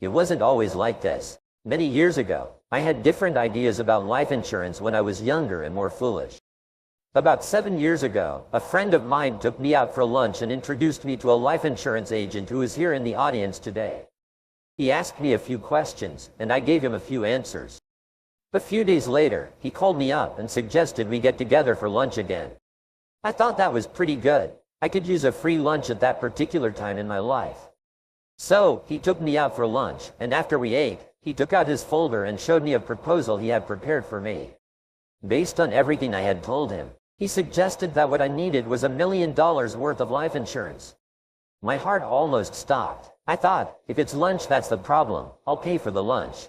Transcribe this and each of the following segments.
It wasn't always like this. Many years ago, I had different ideas about life insurance when I was younger and more foolish. About 7 years ago, a friend of mine took me out for lunch and introduced me to a life insurance agent who is here in the audience today. He asked me a few questions, and I gave him a few answers. A few days later, he called me up and suggested we get together for lunch again. I thought that was pretty good. I could use a free lunch at that particular time in my life. So, he took me out for lunch, and after we ate, he took out his folder and showed me a proposal he had prepared for me. Based on everything I had told him, he suggested that what I needed was $1 million worth of life insurance. My heart almost stopped. I thought, if it's lunch that's the problem, I'll pay for the lunch.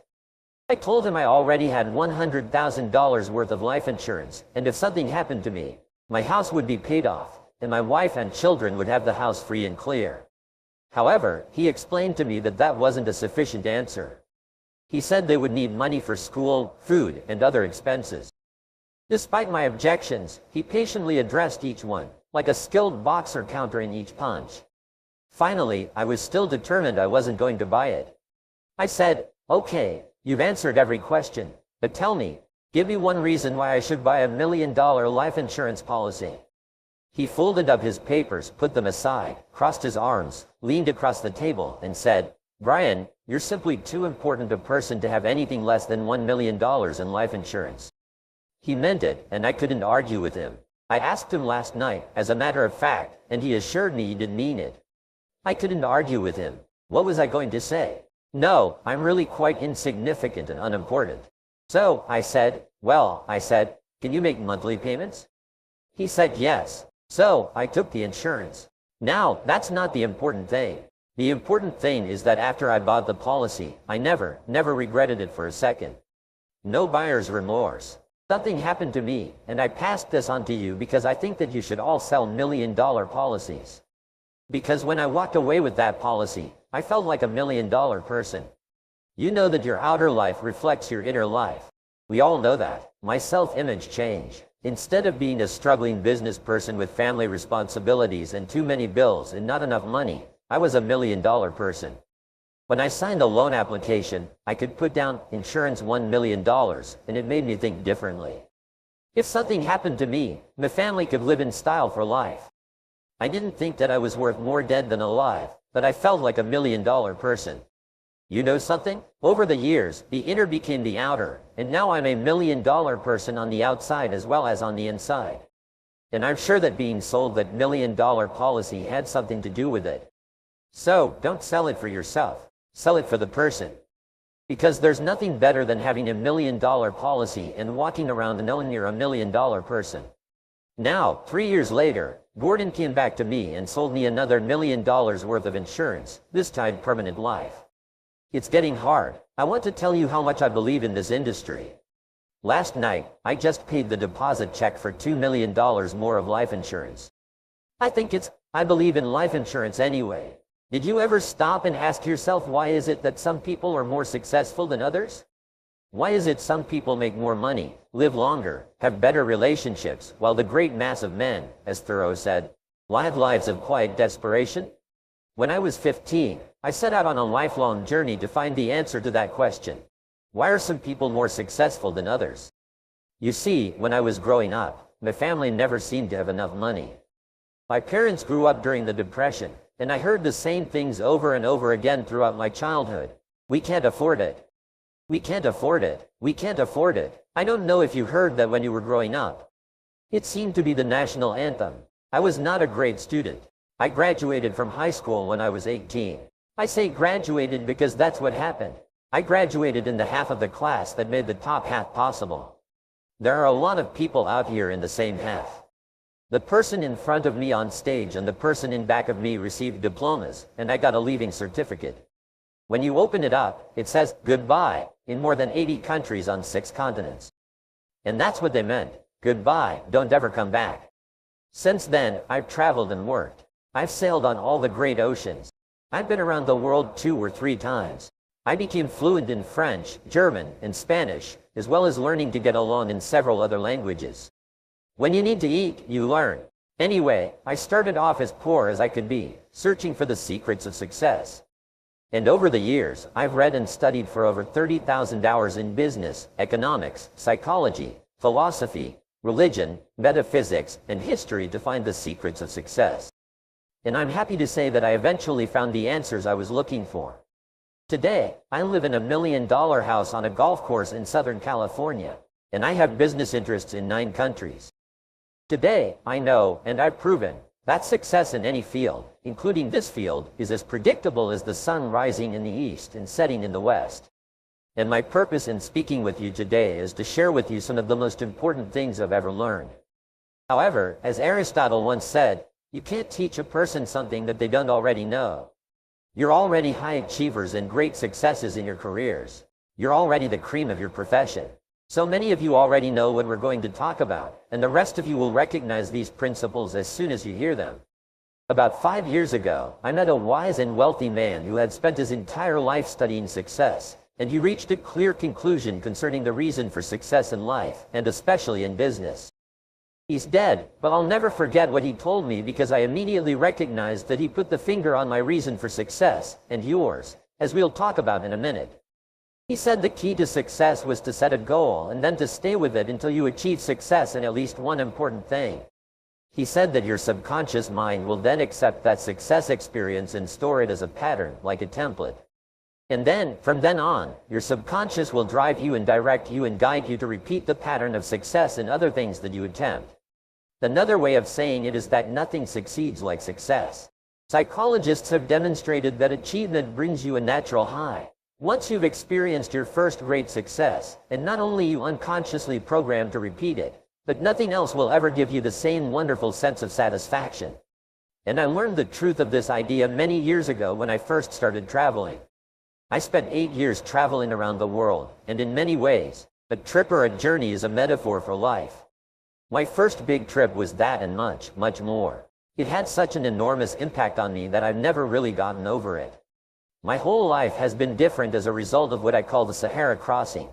I told him I already had $100,000 worth of life insurance, and if something happened to me, my house would be paid off, and my wife and children would have the house free and clear. However, he explained to me that that wasn't a sufficient answer. He said they would need money for school, food, and other expenses. Despite my objections, he patiently addressed each one, like a skilled boxer countering each punch. Finally, I was still determined I wasn't going to buy it. I said, "Okay, you've answered every question, but tell me, give me one reason why I should buy $1 million life insurance policy." He folded up his papers, put them aside, crossed his arms, leaned across the table, and said, "Brian, you're simply too important a person to have anything less than $1 million in life insurance." He meant it, and I couldn't argue with him. I asked him last night, as a matter of fact, and he assured me he didn't mean it. I couldn't argue with him. What was I going to say? No, I'm really quite insignificant and unimportant. So, I said, "Can you make monthly payments?" He said yes. So, I took the insurance. Now, that's not the important thing. The important thing is that after I bought the policy, I never regretted it for a second. No buyer's remorse. Something happened to me, and I passed this on to you because I think that you should all sell $1 million policies. Because when I walked away with that policy, I felt like $1 million person. You know that your outer life reflects your inner life. We all know that. My self-image changed. Instead of being a struggling business person with family responsibilities and too many bills and not enough money, I was $1 million person. When I signed the loan application, I could put down insurance $1 million, and it made me think differently. If something happened to me, my family could live in style for life. I didn't think that I was worth more dead than alive, but I felt like $1 million person. You know something? Over the years, the inner became the outer, and now I'm $1 million person on the outside as well as on the inside. And I'm sure that being sold that $1 million policy had something to do with it. So, don't sell it for yourself. Sell it for the person. Because there's nothing better than having $1 million policy and walking around knowing you're $1 million person. Now, 3 years later, Gordon came back to me and sold me another $1 million worth of insurance, this time permanent life. It's getting hard. I want to tell you how much I believe in this industry. Last night, I just paid the deposit check for $2 million more of life insurance. I believe in life insurance anyway. Did you ever stop and ask yourself why is it that some people are more successful than others? Why is it some people make more money, live longer, have better relationships, while the great mass of men, as Thoreau said, live lives of quiet desperation? When I was 15, I set out on a lifelong journey to find the answer to that question. Why are some people more successful than others? You see, when I was growing up, my family never seemed to have enough money. My parents grew up during the Depression, and I heard the same things over and over again throughout my childhood. We can't afford it. We can't afford it. We can't afford it. I don't know if you heard that when you were growing up. It seemed to be the national anthem. I was not a great student. I graduated from high school when I was 18. I say graduated because that's what happened. I graduated in the half of the class that made the top half possible. There are a lot of people out here in the same half. The person in front of me on stage and the person in back of me received diplomas, and I got a leaving certificate. When you open it up, it says goodbye in more than 80 countries on 6 continents. And that's what they meant. Goodbye, don't ever come back. Since then, I've traveled and worked. I've sailed on all the great oceans. I've been around the world 2 or 3 times. I became fluent in French, German, and Spanish, as well as learning to get along in several other languages. When you need to eat, you learn. Anyway, I started off as poor as I could be, searching for the secrets of success. And over the years, I've read and studied for over 30,000 hours in business, economics, psychology, philosophy, religion, metaphysics, and history to find the secrets of success. And I'm happy to say that I eventually found the answers I was looking for. Today, I live in a $1 million house on a golf course in Southern California, and I have business interests in 9 countries. Today, I know, and I've proven, that success in any field, including this field, is as predictable as the sun rising in the east and setting in the west. And my purpose in speaking with you today is to share with you some of the most important things I've ever learned. However, as Aristotle once said, you can't teach a person something that they don't already know. You're already high achievers and great successes in your careers. You're already the cream of your profession. So many of you already know what we're going to talk about, and the rest of you will recognize these principles as soon as you hear them. About 5 years ago, I met a wise and wealthy man who had spent his entire life studying success, and he reached a clear conclusion concerning the reason for success in life, and especially in business. He's dead, but I'll never forget what he told me because I immediately recognized that he put the finger on my reason for success, and yours, as we'll talk about in a minute. He said the key to success was to set a goal and then to stay with it until you achieve success in at least one important thing. He said that your subconscious mind will then accept that success experience and store it as a pattern, like a template. And then, from then on, your subconscious will drive you and direct you and guide you to repeat the pattern of success in other things that you attempt. Another way of saying it is that nothing succeeds like success. Psychologists have demonstrated that achievement brings you a natural high. Once you've experienced your first great success, and not only you unconsciously programmed to repeat it, but nothing else will ever give you the same wonderful sense of satisfaction. And I learned the truth of this idea many years ago when I first started traveling. I spent 8 years traveling around the world, and in many ways, a trip or a journey is a metaphor for life. My first big trip was that and much, much more. It had such an enormous impact on me that I've never really gotten over it. My whole life has been different as a result of what I call the Sahara crossing.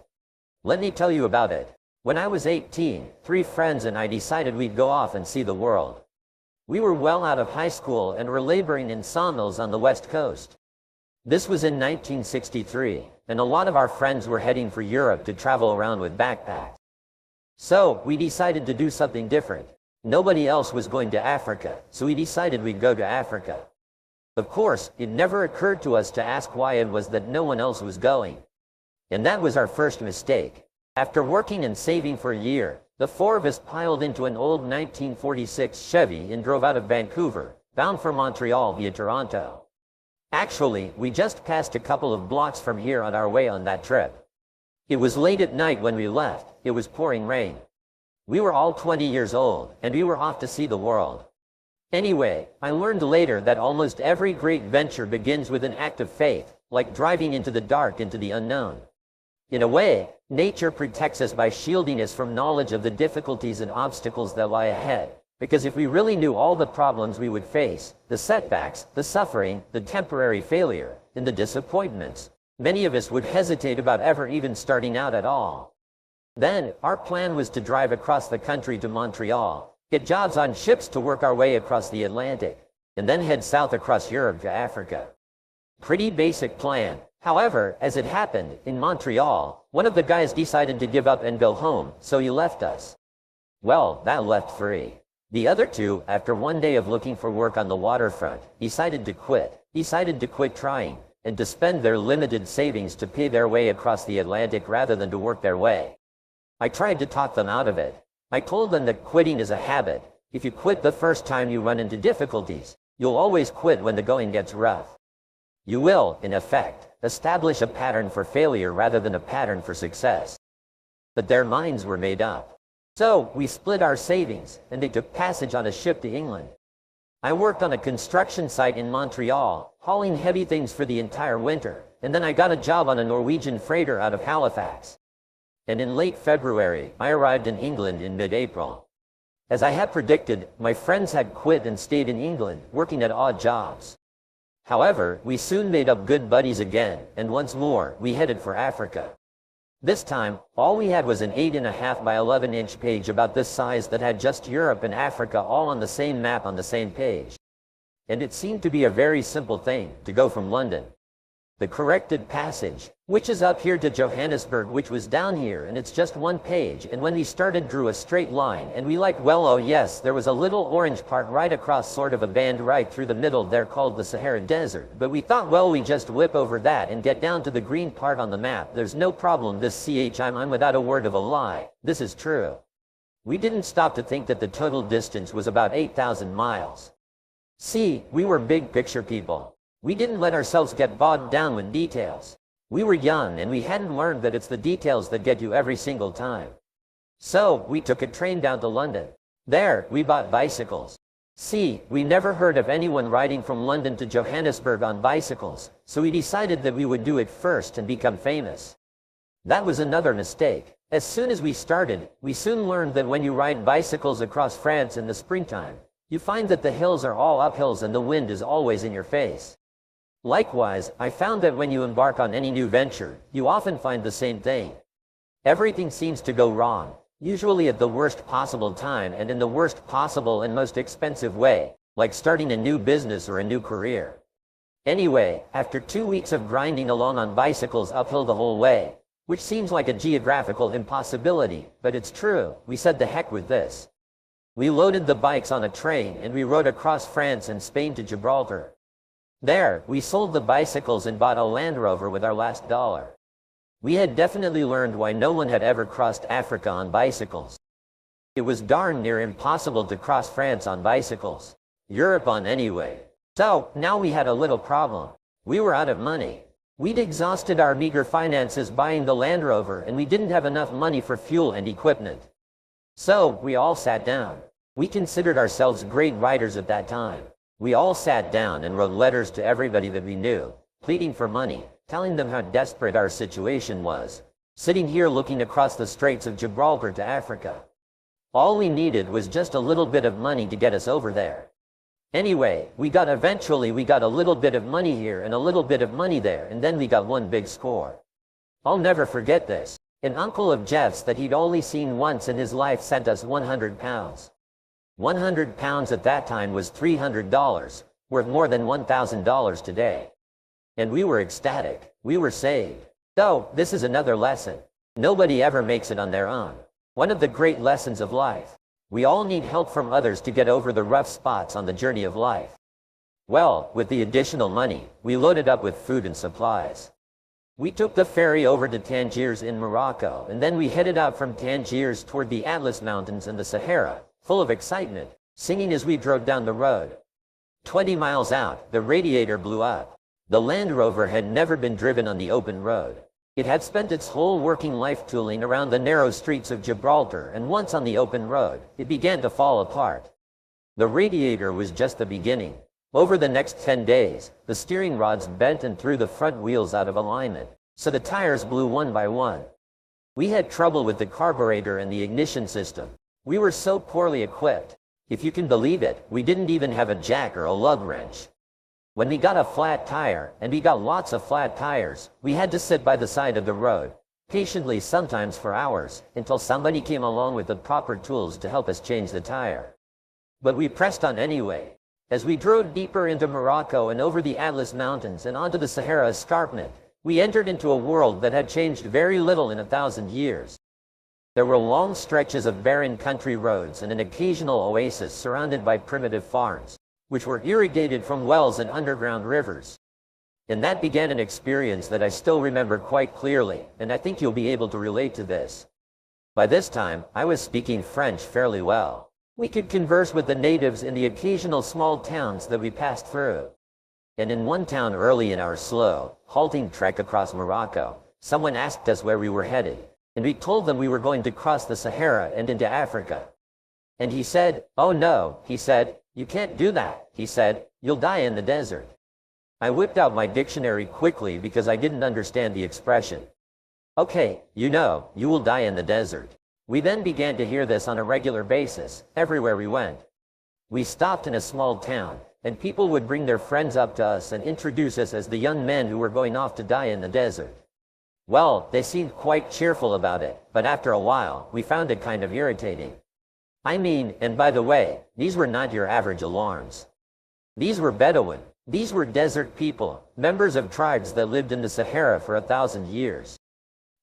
Let me tell you about it. When I was 18, 3 friends and I decided we'd go off and see the world. We were well out of high school and were laboring in sawmills on the West Coast. This was in 1963, and a lot of our friends were heading for Europe to travel around with backpacks. So, we decided to do something different. Nobody else was going to Africa, so we decided we'd go to Africa. Of course, it never occurred to us to ask why it was that no one else was going. And that was our first mistake. After working and saving for a year, the 4 of us piled into an old 1946 Chevy and drove out of Vancouver, bound for Montreal via Toronto. Actually, we just passed a couple of blocks from here on our way on that trip. It was late at night when we left. It was pouring rain. We were all 20 years old, and we were off to see the world. Anyway, I learned later that almost every great venture begins with an act of faith, like driving into the dark into the unknown. In a way, nature protects us by shielding us from knowledge of the difficulties and obstacles that lie ahead. Because if we really knew all the problems we would face, the setbacks, the suffering, the temporary failure, and the disappointments, many of us would hesitate about ever even starting out at all. Then, our plan was to drive across the country to Montreal, get jobs on ships to work our way across the Atlantic, and then head south across Europe to Africa. Pretty basic plan. However, as it happened, in Montreal, one of the guys decided to give up and go home, so he left us. Well, that left 3. The other 2, after one day of looking for work on the waterfront, decided to quit trying, and to spend their limited savings to pay their way across the Atlantic rather than to work their way. I tried to talk them out of it. I told them that quitting is a habit. If you quit the first time you run into difficulties, you'll always quit when the going gets rough. You will, in effect, establish a pattern for failure rather than a pattern for success. But their minds were made up. So, we split our savings, and they took passage on a ship to England. I worked on a construction site in Montreal, hauling heavy things for the entire winter, and then I got a job on a Norwegian freighter out of Halifax. And in late February, I arrived in England in mid-April. As I had predicted, my friends had quit and stayed in England, working at odd jobs. However, we soon made up good buddies again, and once more, we headed for Africa. This time, all we had was an 8.5 by 11-inch page about this size that had just Europe and Africa all on the same map on the same page. And it seemed to be a very simple thing, to go from London. The corrected passage, which is up here to Johannesburg, which was down here, and it's just one page, and when we started drew a straight line, and we like, well, oh yes, there was a little orange part right across, sort of a band right through the middle there called the Sahara Desert, but we thought, well, we just whip over that and get down to the green part on the map, there's no problem. This I'm without a word of a lie, this is true. We didn't stop to think that the total distance was about 8,000 miles. See, we were big picture people. We didn't let ourselves get bogged down with details. We were young and we hadn't learned that it's the details that get you every single time. So, we took a train down to London. There, we bought bicycles. See, we never heard of anyone riding from London to Johannesburg on bicycles, so we decided that we would do it first and become famous. That was another mistake. As soon as we started, we soon learned that when you ride bicycles across France in the springtime, you find that the hills are all uphills and the wind is always in your face. Likewise, I found that when you embark on any new venture, you often find the same thing. Everything seems to go wrong, usually at the worst possible time and in the worst possible and most expensive way, like starting a new business or a new career. Anyway, after 2 weeks of grinding along on bicycles uphill the whole way, which seems like a geographical impossibility, but it's true, we said the heck with this. We loaded the bikes on a train and we rode across France and Spain to Gibraltar. There, we sold the bicycles and bought a Land Rover with our last dollar. We had definitely learned why no one had ever crossed Africa on bicycles. It was darn near impossible to cross France on bicycles. Europe on anyway. So, now we had a little problem. We were out of money. We'd exhausted our meager finances buying the Land Rover and we didn't have enough money for fuel and equipment. So, we all sat down. We considered ourselves great riders at that time. We all sat down and wrote letters to everybody that we knew, pleading for money, telling them how desperate our situation was, sitting here looking across the Straits of Gibraltar to Africa. All we needed was just a little bit of money to get us over there. Anyway, eventually we got a little bit of money here and a little bit of money there, and then we got one big score. I'll never forget this. An uncle of Jeff's that he'd only seen once in his life sent us £100. £100 at that time was $300, worth more than $1,000 today. And we were ecstatic. We were saved. So, this is another lesson. Nobody ever makes it on their own. One of the great lessons of life. We all need help from others to get over the rough spots on the journey of life. Well, with the additional money, we loaded up with food and supplies. We took the ferry over to Tangiers in Morocco, and then we headed out from Tangiers toward the Atlas Mountains and the Sahara, full of excitement, singing as we drove down the road. 20 miles out, the radiator blew up. The Land Rover had never been driven on the open road. It had spent its whole working life tooling around the narrow streets of Gibraltar, and once on the open road, it began to fall apart. The radiator was just the beginning. Over the next 10 days, the steering rods bent and threw the front wheels out of alignment, so the tires blew one by one. We had trouble with the carburetor and the ignition system. We were so poorly equipped. If you can believe it, we didn't even have a jack or a lug wrench. When we got a flat tire, and we got lots of flat tires, we had to sit by the side of the road, patiently sometimes for hours, until somebody came along with the proper tools to help us change the tire. But we pressed on anyway. As we drove deeper into Morocco and over the Atlas Mountains and onto the Sahara Escarpment, we entered into a world that had changed very little in 1,000 years. There were long stretches of barren country roads and an occasional oasis surrounded by primitive farms, which were irrigated from wells and underground rivers. And that began an experience that I still remember quite clearly, and I think you'll be able to relate to this. By this time, I was speaking French fairly well. We could converse with the natives in the occasional small towns that we passed through. And in one town early in our slow, halting trek across Morocco, someone asked us where we were headed, and we told them we were going to cross the Sahara and into Africa. And he said, "Oh no," he said, "you can't do that," he said, "you'll die in the desert." I whipped out my dictionary quickly because I didn't understand the expression. Okay, you will die in the desert. We then began to hear this on a regular basis, everywhere we went. We stopped in a small town, and people would bring their friends up to us and introduce us as the young men who were going off to die in the desert. Well, they seemed quite cheerful about it, but after a while, we found it kind of irritating. I mean, and by the way, these were not your average alarms. These were Bedouin, These were desert people, members of tribes that lived in the Sahara for 1,000 years.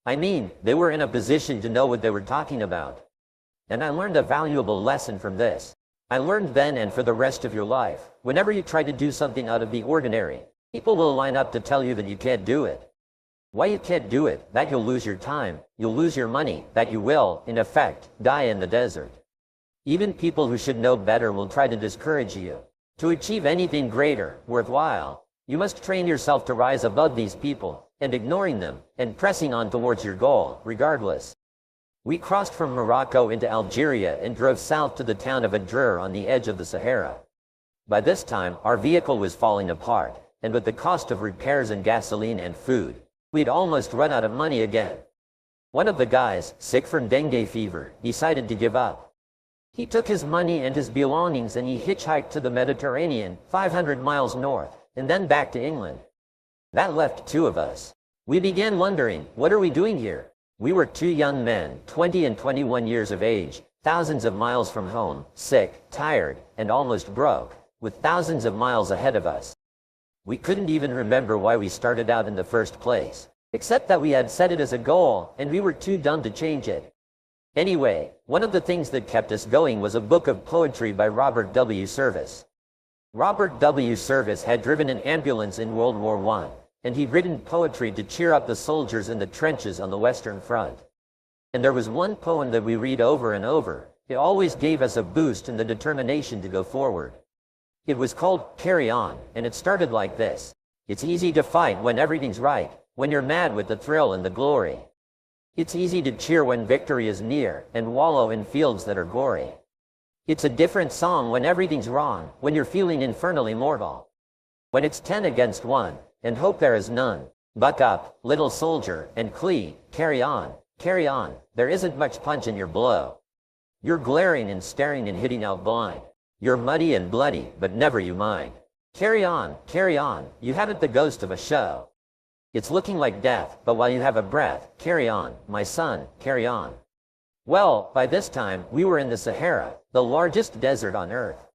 I mean, they were in a position to know what they were talking about. And I learned a valuable lesson from this. I learned then and for the rest of your life, whenever you try to do something out of the ordinary, people will line up to tell you that you can't do it. Why you can't do it, that you'll lose your time, you'll lose your money, that you will, in effect, die in the desert. Even people who should know better will try to discourage you. To achieve anything greater, worthwhile, you must train yourself to rise above these people, and ignoring them, and pressing on towards your goal, regardless. We crossed from Morocco into Algeria and drove south to the town of Adrar on the edge of the Sahara. By this time, our vehicle was falling apart, and with the cost of repairs and gasoline and food, we'd almost run out of money again. One of the guys, sick from dengue fever, decided to give up. He took his money and his belongings and he hitchhiked to the Mediterranean, 500 miles north, and then back to England. That left two of us. We began wondering, what are we doing here? We were two young men, 20 and 21 years of age, thousands of miles from home, sick, tired, and almost broke, with thousands of miles ahead of us. We couldn't even remember why we started out in the first place, except that we had set it as a goal, and we were too dumb to change it. Anyway, one of the things that kept us going was a book of poetry by Robert W. Service. Robert W. Service had driven an ambulance in World War I, and he'd written poetry to cheer up the soldiers in the trenches on the Western Front. And there was one poem that we read over and over. It always gave us a boost in the determination to go forward. It was called Carry On, and it started like this. It's easy to fight when everything's right, when you're mad with the thrill and the glory. It's easy to cheer when victory is near, and wallow in fields that are gory. It's a different song when everything's wrong, when you're feeling infernally mortal. When it's 10 against 1, and hope there is none. Buck up, little soldier, and carry on, there isn't much punch in your blow. You're glaring and staring and hitting out blind. You're muddy and bloody, but never you mind. Carry on, you haven't the ghost of a show. It's looking like death, but while you have a breath, carry on, my son, carry on. Well, by this time, we were in the Sahara, the largest desert on Earth.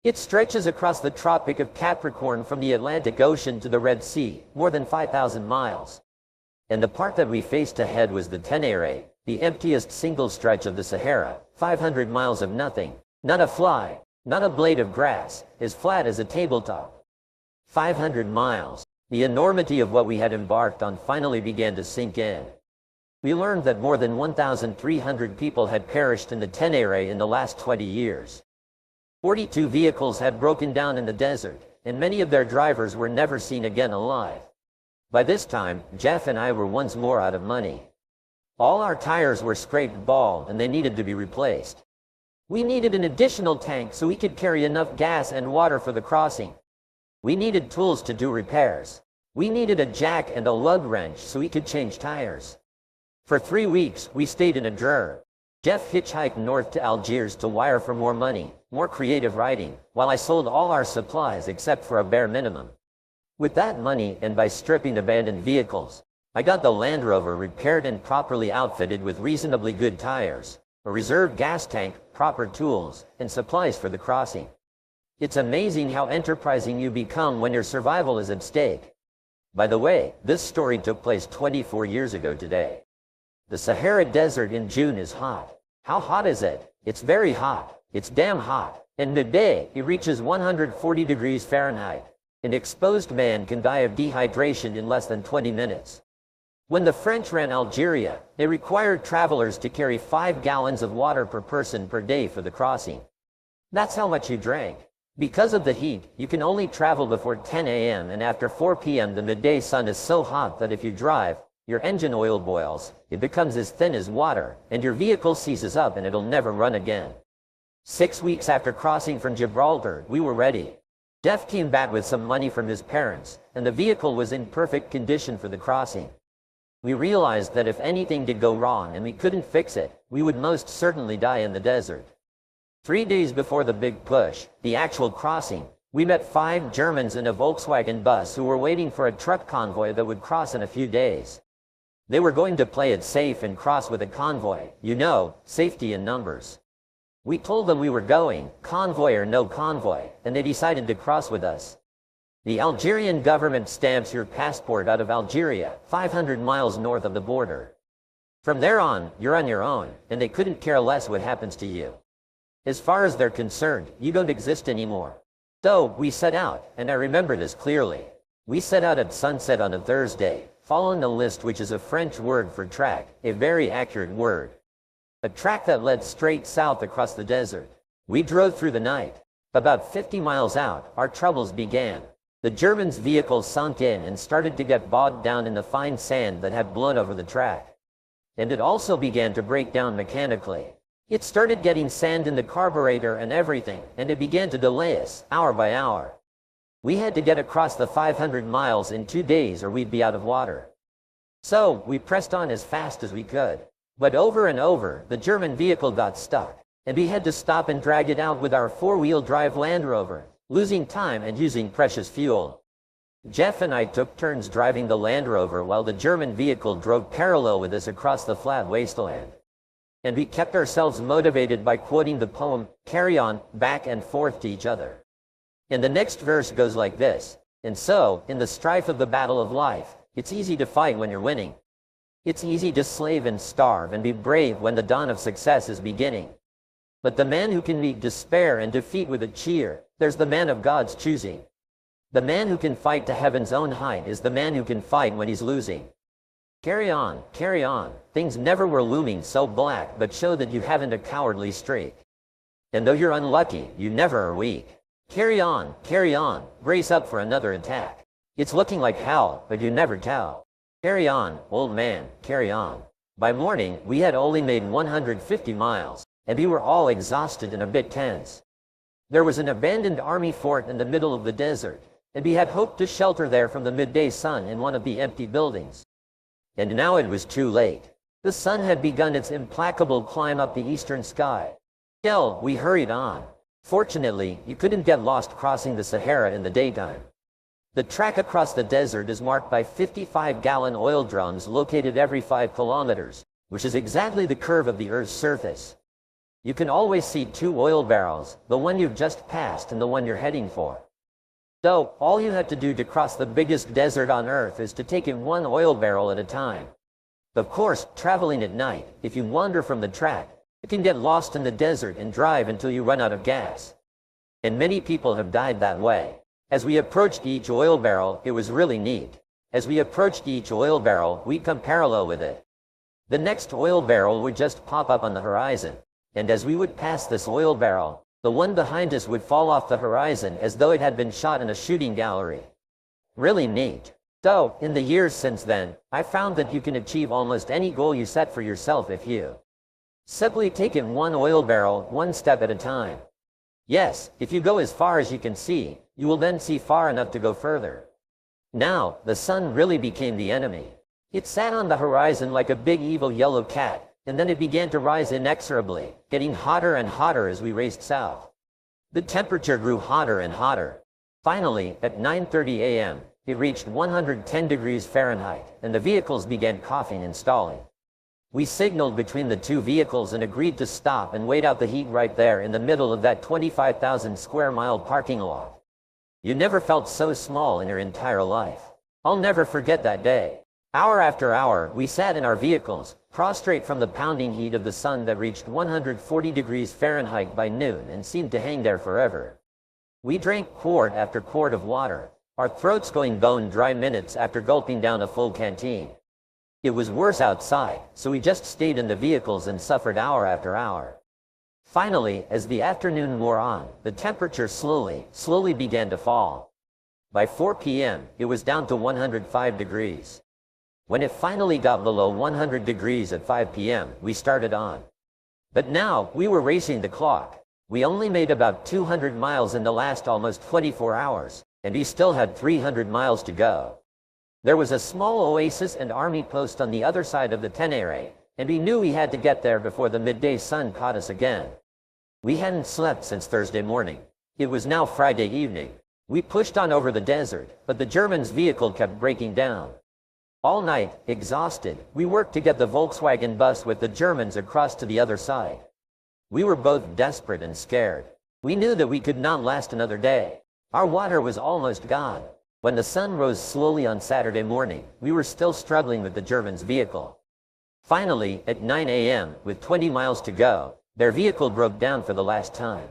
It stretches across the Tropic of Capricorn from the Atlantic Ocean to the Red Sea, more than 5,000 miles. And the part that we faced ahead was the Tenere, the emptiest single stretch of the Sahara, 500 miles of nothing, not a fly, not a blade of grass, as flat as a tabletop. 500 miles. The enormity of what we had embarked on finally began to sink in. We learned that more than 1,300 people had perished in the Tenere in the last 20 years. 42 vehicles had broken down in the desert, and many of their drivers were never seen again alive. By this time, Jeff and I were once more out of money. All our tires were scraped bald and they needed to be replaced. We needed an additional tank so we could carry enough gas and water for the crossing. We needed tools to do repairs. We needed a jack and a lug wrench so we could change tires. For 3 weeks, we stayed in Adrar. Jeff hitchhiked north to Algiers to wire for more money, more creative writing, while I sold all our supplies except for a bare minimum. With that money, and by stripping abandoned vehicles, I got the Land Rover repaired and properly outfitted with reasonably good tires, a reserve gas tank, proper tools, and supplies for the crossing. It's amazing how enterprising you become when your survival is at stake. By the way, this story took place 24 years ago today. The Sahara Desert in June is hot. How hot is it? It's very hot. It's damn hot. And midday, it reaches 140 degrees Fahrenheit. An exposed man can die of dehydration in less than 20 minutes. When the French ran Algeria, they required travelers to carry 5 gallons of water per person per day for the crossing. That's how much you drank. Because of the heat, you can only travel before 10 a.m. and after 4 p.m. the midday sun is so hot that if you drive, your engine oil boils, it becomes as thin as water, and your vehicle seizes up and it'll never run again. 6 weeks after crossing from Gibraltar, we were ready. Jeff came back with some money from his parents, and the vehicle was in perfect condition for the crossing. We realized that if anything did go wrong and we couldn't fix it, we would most certainly die in the desert. 3 days before the big push, the actual crossing, we met 5 Germans in a Volkswagen bus who were waiting for a truck convoy that would cross in a few days. They were going to play it safe and cross with a convoy, you know, safety in numbers. We told them we were going, convoy or no convoy, and they decided to cross with us. The Algerian government stamps your passport out of Algeria, 500 miles north of the border. From there on, you're on your own, and they couldn't care less what happens to you. As far as they're concerned, you don't exist anymore. So, we set out, and I remember this clearly. We set out at sunset on a Thursday, following a list which is a French word for track, a very accurate word. A track that led straight south across the desert. We drove through the night. About 50 miles out, our troubles began. The Germans' vehicles sunk in and started to get bogged down in the fine sand that had blown over the track. And it also began to break down mechanically. It started getting sand in the carburetor and everything, and it began to delay us, hour by hour. We had to get across the 500 miles in 2 days or we'd be out of water. So, we pressed on as fast as we could. But over and over, the German vehicle got stuck, and we had to stop and drag it out with our four-wheel drive Land Rover, losing time and using precious fuel. Jeff and I took turns driving the Land Rover while the German vehicle drove parallel with us across the flat wasteland. And we kept ourselves motivated by quoting the poem, "Carry on," back and forth to each other. And the next verse goes like this: "And so, in the strife of the battle of life, it's easy to fight when you're winning. It's easy to slave and starve and be brave when the dawn of success is beginning. But the man who can meet despair and defeat with a cheer, there's the man of God's choosing. The man who can fight to heaven's own height is the man who can fight when he's losing. Carry on, carry on. Things never were looming so black, but show that you haven't a cowardly streak. And though you're unlucky, you never are weak. Carry on, brace up for another attack. It's looking like hell, but you never tell. Carry on, old man, carry on." By morning, we had only made 150 miles, and we were all exhausted and a bit tense. There was an abandoned army fort in the middle of the desert, and we had hoped to shelter there from the midday sun in one of the empty buildings. And now it was too late. The sun had begun its implacable climb up the eastern sky. Still, we hurried on. Fortunately, you couldn't get lost crossing the Sahara in the daytime. The track across the desert is marked by 55-gallon oil drums located every 5 kilometers, which is exactly the curve of the Earth's surface. You can always see 2 oil barrels, the one you've just passed and the one you're heading for. So, all you have to do to cross the biggest desert on Earth is to take in 1 oil barrel at a time. Of course, traveling at night, if you wander from the track, you can get lost in the desert and drive until you run out of gas. And many people have died that way. As we approached each oil barrel, it was really neat. As we approached each oil barrel, we'd come parallel with it. The next oil barrel would just pop up on the horizon. And as we would pass this oil barrel, the one behind us would fall off the horizon as though it had been shot in a shooting gallery. Really neat. So, in the years since then, I found that you can achieve almost any goal you set for yourself if you simply take in 1 oil barrel, 1 step at a time. Yes, if you go as far as you can see, you will then see far enough to go further. Now, the sun really became the enemy. It sat on the horizon like a big evil yellow cat, and then it began to rise inexorably, getting hotter and hotter as we raced south. The temperature grew hotter and hotter. Finally, at 9:30 a.m., it reached 110 degrees Fahrenheit, and the vehicles began coughing and stalling. We signaled between the 2 vehicles and agreed to stop and wait out the heat right there in the middle of that 25,000 square mile parking lot. You never felt so small in your entire life. I'll never forget that day. Hour after hour, we sat in our vehicles, prostrate from the pounding heat of the sun that reached 140 degrees Fahrenheit by noon and seemed to hang there forever. We drank quart after quart of water, our throats going bone dry minutes after gulping down a full canteen. It was worse outside, so we just stayed in the vehicles and suffered hour after hour. Finally, as the afternoon wore on, the temperature slowly began to fall. By 4 p.m., it was down to 105 degrees. When it finally got below 100 degrees at 5 p.m., we started on. But now, we were racing the clock. We only made about 200 miles in the last almost 24 hours, and we still had 300 miles to go. There was a small oasis and army post on the other side of the Tenere, and we knew we had to get there before the midday sun caught us again. We hadn't slept since Thursday morning. It was now Friday evening. We pushed on over the desert, but the Germans' vehicle kept breaking down. All night, exhausted, we worked to get the Volkswagen bus with the Germans across to the other side. We were both desperate and scared. We knew that we could not last another day. Our water was almost gone. When the sun rose slowly on Saturday morning, we were still struggling with the Germans' vehicle. Finally, at 9 a.m., with 20 miles to go, their vehicle broke down for the last time.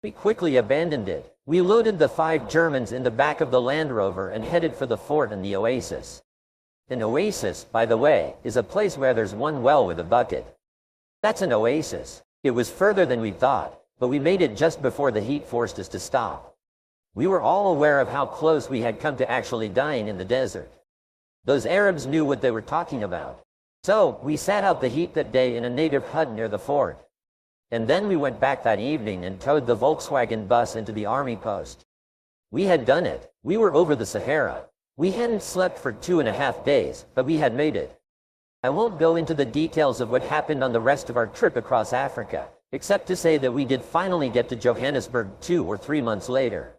We quickly abandoned it. We loaded the 5 Germans in the back of the Land Rover and headed for the fort and the oasis. An oasis, by the way, is a place where there's one well with a bucket. That's an oasis. It was further than we thought, but we made it just before the heat forced us to stop. We were all aware of how close we had come to actually dying in the desert. Those Arabs knew what they were talking about. So, we sat out the heat that day in a native hut near the fort. And then we went back that evening and towed the Volkswagen bus into the army post. We had done it. We were over the Sahara. We hadn't slept for 2.5 days, but we had made it. I won't go into the details of what happened on the rest of our trip across Africa, except to say that we did finally get to Johannesburg 2 or 3 months later.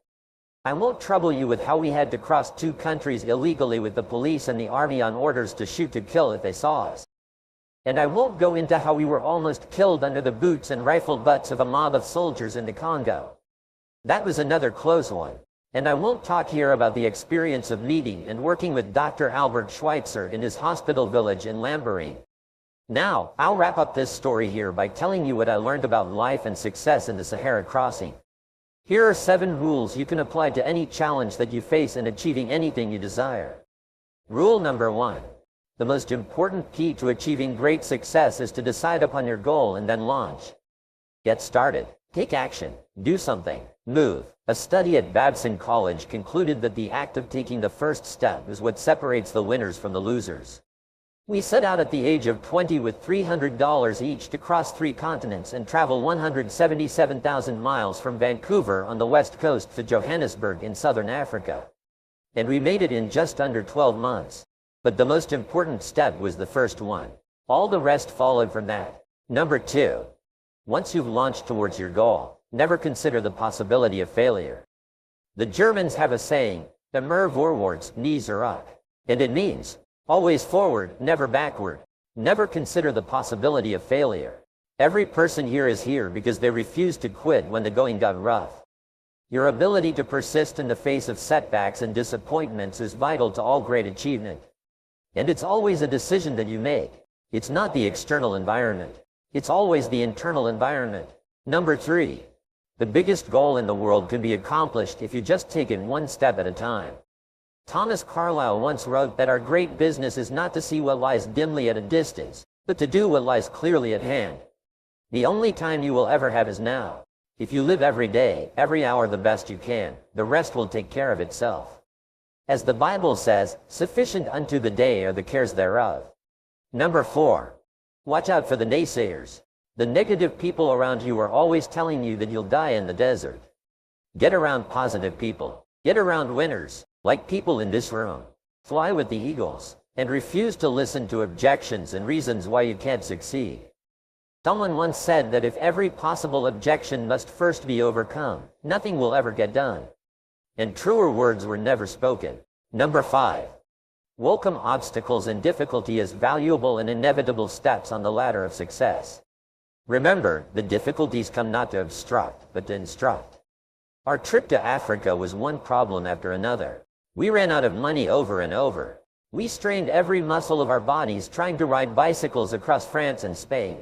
I won't trouble you with how we had to cross 2 countries illegally with the police and the army on orders to shoot to kill if they saw us. And I won't go into how we were almost killed under the boots and rifle butts of a mob of soldiers in the Congo. That was another close one. And I won't talk here about the experience of meeting and working with Dr. Albert Schweitzer in his hospital village in Lamborghini. Now, I'll wrap up this story here by telling you what I learned about life and success in the Sahara crossing. Here are 7 rules you can apply to any challenge that you face in achieving anything you desire. Rule number 1. The most important key to achieving great success is to decide upon your goal and then launch. Get started. Take action. Do something. Move. A study at Babson College concluded that the act of taking the first step is what separates the winners from the losers. We set out at the age of 20 with $300 each to cross 3 continents and travel 177,000 miles from Vancouver on the west coast to Johannesburg in southern Africa. And we made it in just under 12 months. But the most important step was the first one. All the rest followed from that. Number 2. Once you've launched towards your goal, never consider the possibility of failure. The Germans have a saying, immer vorwärts, nie zurück. And it means, always forward, never backward. Never consider the possibility of failure. Every person here is here because they refused to quit when the going got rough. Your ability to persist in the face of setbacks and disappointments is vital to all great achievement. And it's always a decision that you make. It's not the external environment. It's always the internal environment. Number 3. The biggest goal in the world can be accomplished if you just take it one step at a time. Thomas Carlyle once wrote that our great business is not to see what lies dimly at a distance, but to do what lies clearly at hand. The only time you will ever have is now. If you live every day, every hour the best you can, the rest will take care of itself. As the Bible says, sufficient unto the day are the cares thereof. Number 4. Watch out for the naysayers. The negative people around you are always telling you that you'll die in the desert. Get around positive people. Get around winners, like people in this room. Fly with the eagles, and refuse to listen to objections and reasons why you can't succeed. Someone once said that if every possible objection must first be overcome, nothing will ever get done. And truer words were never spoken. Number 5. Welcome obstacles and difficulty as valuable and inevitable steps on the ladder of success. Remember, the difficulties come not to obstruct, but to instruct. Our trip to Africa was one problem after another. We ran out of money over and over. We strained every muscle of our bodies trying to ride bicycles across France and Spain.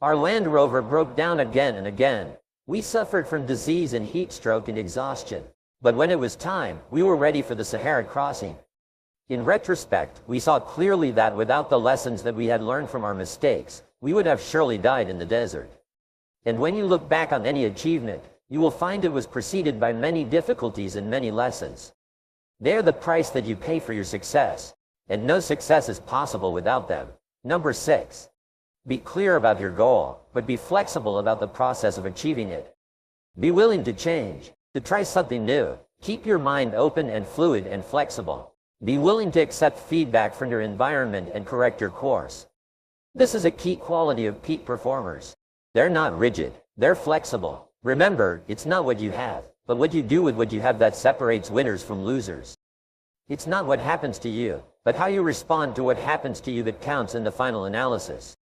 Our Land Rover broke down again and again. We suffered from disease and heat stroke and exhaustion. But when it was time, we were ready for the Sahara crossing. In retrospect, we saw clearly that without the lessons that we had learned from our mistakes, we would have surely died in the desert. And when you look back on any achievement, you will find it was preceded by many difficulties and many lessons. They are the price that you pay for your success, and no success is possible without them. Number 6. Be clear about your goal, but be flexible about the process of achieving it. Be willing to change, to try something new. Keep your mind open and fluid and flexible. Be willing to accept feedback from your environment and correct your course. This is a key quality of peak performers. They're not rigid, they're flexible. Remember, it's not what you have, but what you do with what you have that separates winners from losers. It's not what happens to you, but how you respond to what happens to you that counts in the final analysis.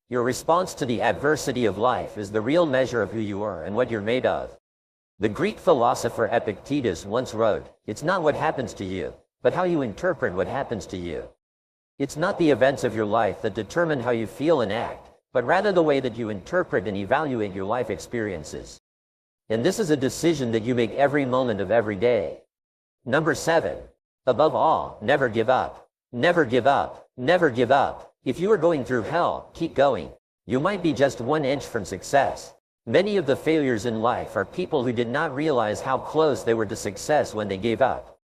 Your response to the adversity of life is the real measure of who you are and what you're made of. The Greek philosopher Epictetus once wrote, "It's not what happens to you, but how you interpret what happens to you." It's not the events of your life that determine how you feel and act, but rather the way that you interpret and evaluate your life experiences. And this is a decision that you make every moment of every day. Number 7. Above all, never give up. Never give up. Never give up. If you are going through hell, keep going. You might be just 1 inch from success. Many of the failures in life are people who did not realize how close they were to success when they gave up.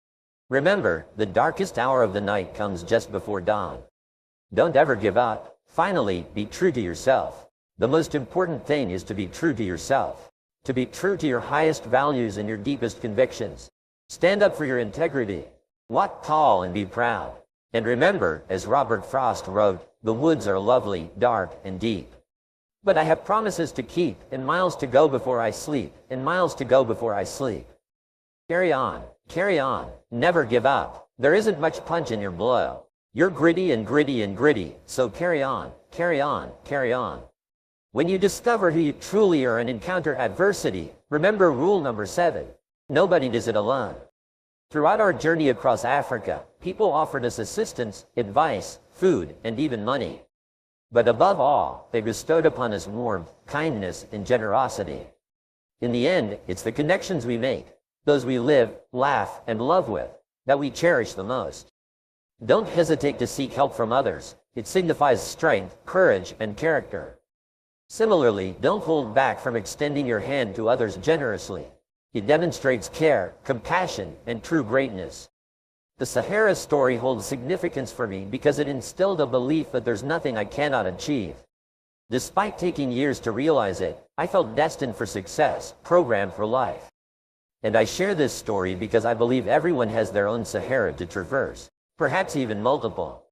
Remember, the darkest hour of the night comes just before dawn. Don't ever give up. Finally, be true to yourself. The most important thing is to be true to yourself. To be true to your highest values and your deepest convictions. Stand up for your integrity. Walk tall and be proud. And remember, as Robert Frost wrote, the woods are lovely, dark, and deep. But I have promises to keep, and miles to go before I sleep, and miles to go before I sleep. Carry on, never give up. There isn't much punch in your blow. You're gritty and gritty and gritty, so carry on, carry on, carry on. When you discover who you truly are and encounter adversity, remember rule number 7. Nobody does it alone. Throughout our journey across Africa, people offered us assistance, advice, food, and even money. But above all, they bestowed upon us warmth, kindness, and generosity. In the end, it's the connections we make, those we live, laugh, and love with, that we cherish the most. Don't hesitate to seek help from others. It signifies strength, courage, and character. Similarly, don't hold back from extending your hand to others generously. It demonstrates care, compassion, and true greatness. The Sahara story holds significance for me because it instilled a belief that there's nothing I cannot achieve. Despite taking years to realize it, I felt destined for success, programmed for life. And I share this story because I believe everyone has their own Sahara to traverse, perhaps even multiple.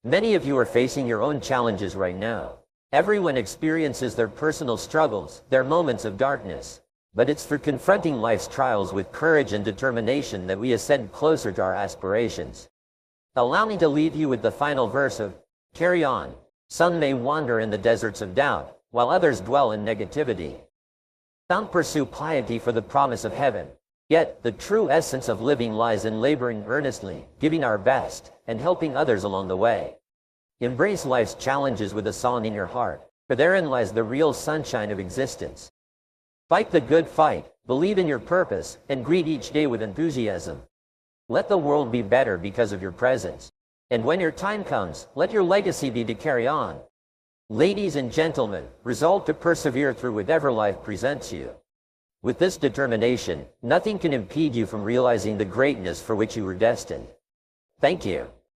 Many of you are facing your own challenges right now. Everyone experiences their personal struggles, their moments of darkness. But it's through confronting life's trials with courage and determination that we ascend closer to our aspirations. Allow me to leave you with the final verse of, "Carry on. Some may wander in the deserts of doubt, while others dwell in negativity. Some pursue piety for the promise of heaven. Yet, the true essence of living lies in laboring earnestly, giving our best, and helping others along the way." Embrace life's challenges with a song in your heart, for therein lies the real sunshine of existence. Fight the good fight, believe in your purpose, and greet each day with enthusiasm. Let the world be better because of your presence. And when your time comes, let your legacy be to carry on. Ladies and gentlemen, resolve to persevere through whatever life presents you. With this determination, nothing can impede you from realizing the greatness for which you were destined. Thank you.